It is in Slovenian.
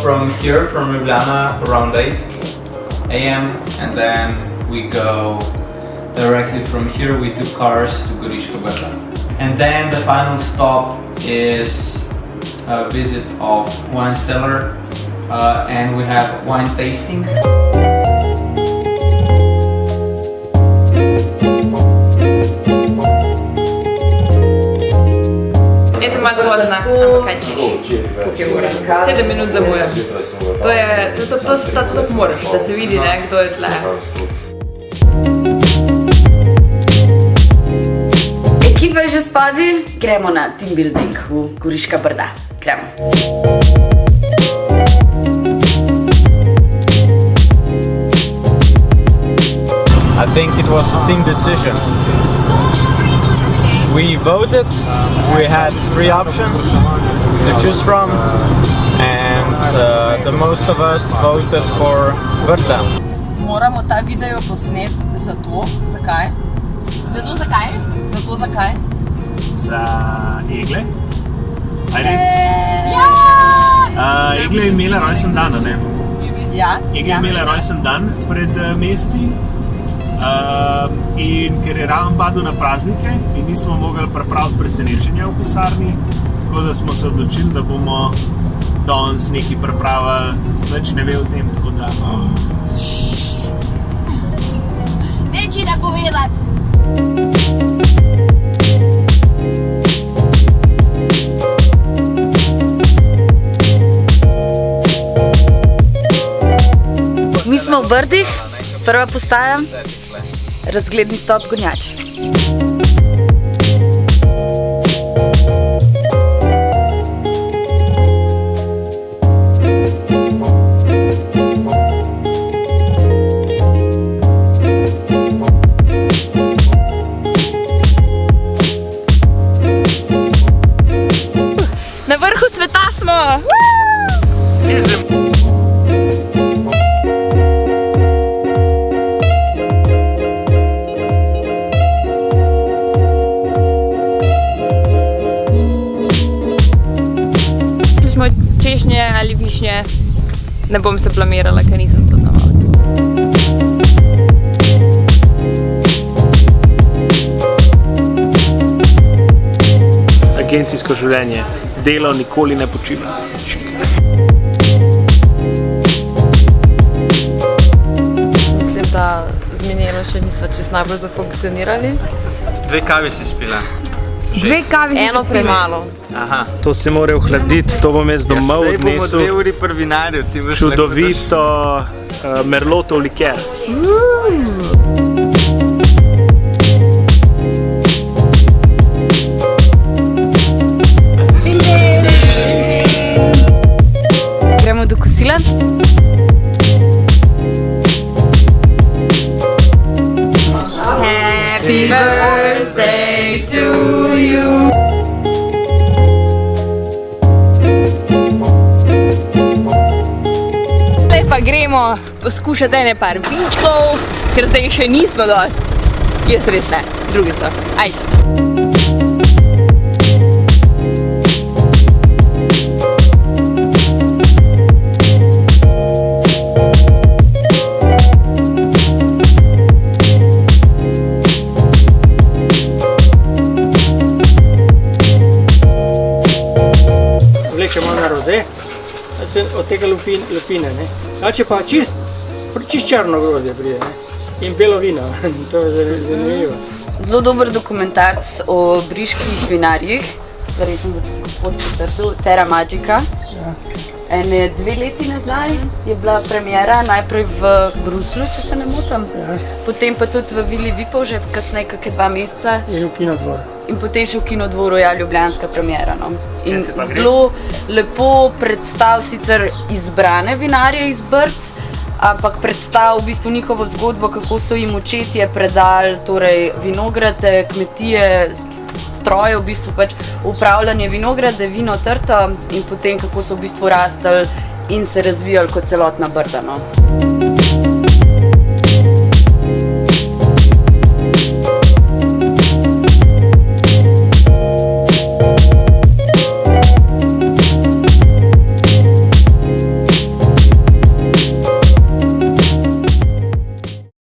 from here, from Ljubljana, around 8 a.m. and then we go directly from here with 2 cars to Goriška Brda. And then the final stop is a visit of wine cellar and we have wine tasting. Jaz sem malo hodna, ampak kaj češ? Koliko je ura? 7 minut zamujam. To tako moraš, da se vidi, ne, kdo je tle. Ekipa je že spodaj, gremo na team building v Goriška Brda. Gremo. I think it was a team decision. We voted, we had 3 options to choose from, and the most of us voted for Brda. Moramo ta video posnet zato, zakaj? Zato zakaj? Zato zakaj? Za Egle. A res? Ja! Egle je imela rojsten dan, ne? Ja? Egle je imela rojsten dan pred meseci. In ker je ravno padel na praznike in nismo mogli pripraviti presenečenja v pisarni, tako da smo se odločili, da bomo danes nekaj pripravili, več ne ve o tem, tako da... Neči da povedati! Mi smo v Brdih, prva postaja, razgledni stop Gornjač. Na vrhu sveta smo! Češnje ali višnje, ne bom se blamirala, ker nisem poznala. Agencijsko življenje, delo nikoli ne počiva. Mislim, da z Minelo še nismo čist najbolj zafunkcionirali. 2 kavi si spila. 2 kavi eno premalo. Aha. To se mora ohladiti, to bom jaz domov odnesel. Bomo 2 uri pri vinarju. Čudovito merlotov liker. Gremo do kosila. Happy birthday to you! Zdaj pa gremo poskušati ene par vinčkov, ker zdaj še nismo dost. Jaz res ne, drugi so. Ajde! Vlečemo na roze, od tega lupine, ne. Če pa čist črno grozdje pride, ne. In belo vino, to je zanimivo. Zelo dober dokumentarc o briških vinarjih, verjetno bo gospod potrdil, Terra Magica. Ene 2 leti nazaj je bila premiera, najprej v Bruslju, če se ne motim. Potem pa tudi v Vili Vipavže, kasneje kakšne 2 meseca. In v Kinodvoru. In potem še v Kinodvoru, ja, ljubljanska premiera, no. In zelo lepo predstav sicer izbrane vinarje iz Brd, ampak predstav v bistvu njihovo zgodbo, kako so jim očetje predali, torej vinograde, kmetije, stroje, v bistvu pač upravljanje vinograde, vino trto in potem kako so v bistvu rastli in se razvijali kot celotna Brda, no.